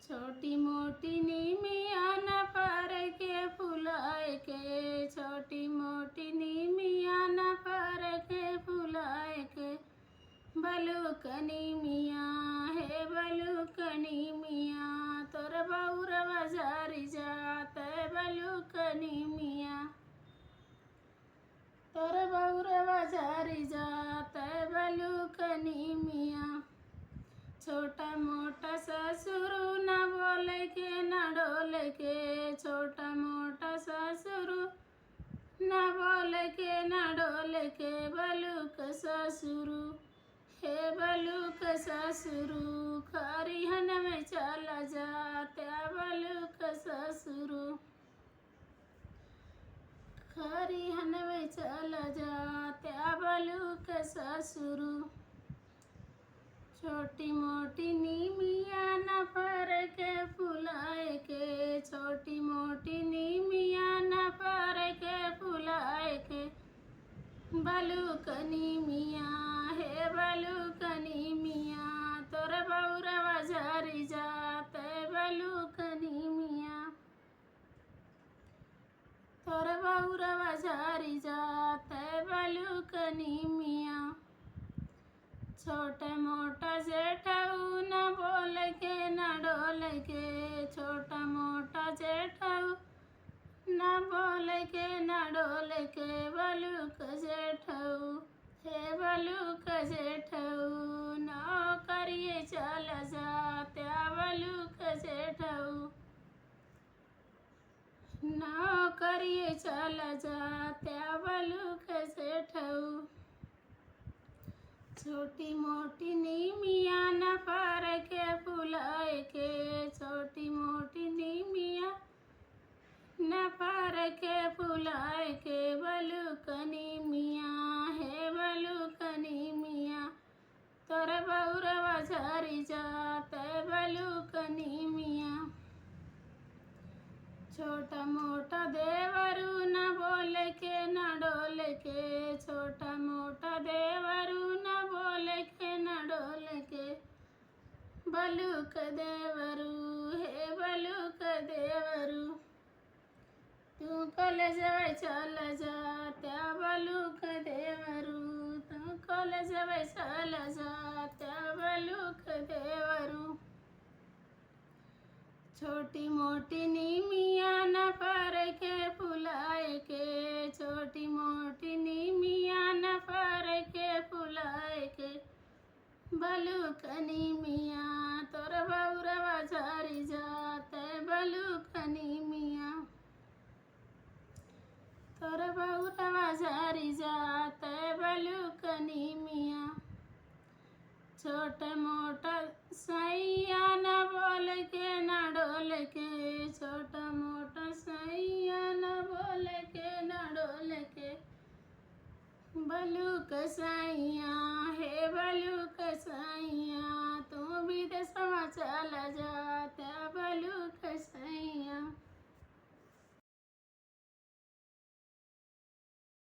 छोटी मोटी नीमिया न पर के फुलाए के, छोटी मोटी नीमिया न पर के फुलाए के, बलुकनी मियाँ हे बलुकनी मियाँ तोर बौरवा जारी जात है बलुकनी मियाँ, तोर बौरवा जारी जात है बलुकनी मियाँ। छोटा मोटा ससुर न बोले के न डोले के, छोटा मोटा ससुर न बोले के न डोले के, बलुक ससुर हे बलुक ससुर खरिहन में चला जाते बलुक ससुर, खरिहन में चला जाते बलुक ससुर। छोटी मोटी नीमिया न पर के फुलाए के, छोटी मोटी नीमिया न पर के फुलाए के, बलुकनी मियाँ हे बलुकनी मियाँ तोर बौरवा जारी जात है बलुकनी मियाँ, तोर बौरवा जारी जात है बलुकनी मियाँ। छोटा मोटा जेठऊ न बोल के न डोल के, छोटा मोटा जेठऊ न बोल के न डोल के, बलुक जेठऊ हे बलुक जेठऊ नौकरिए चल जाते बलुक जेठऊ, नौकरिए चल जाते बलुक जेठऊ। छोटी मोटी नीमिया न पर के फुलाए के, छोटी मोटी नीमिया न पर के फुलाए के, बलुकनी मियाँ हे बलुकनी मियाँ तोर बौरवा जारी जात है बलुकनी मियाँ। छोटा मोटा देवरू न बोले के न डोले के, छोटा मोटा देवरू न बोले के न डोले के, बलुक देवरू हे बलुक देवरू तू कॉलेजवे चल जात्या बलुक देवरू, तू कॉलेजवे चल जात्या बलुक देवरू। छोटी मोटी नीमिया न पर के फुलाए के, छोटी मोटी नीमिया न पर के फुलाए के, बलुकनी मियाँ तोर बौरवा जारी जात है बलुकनी मियाँ, तोर बौरवा जारी जात है बलुकनी मियाँ। छोटा मोटा सैया न बोल के न डोल के, छोटा मोटा सैया न बोल के न डोल के, बलुक सैया हे बलुक सैया तू विदेशवा चल जा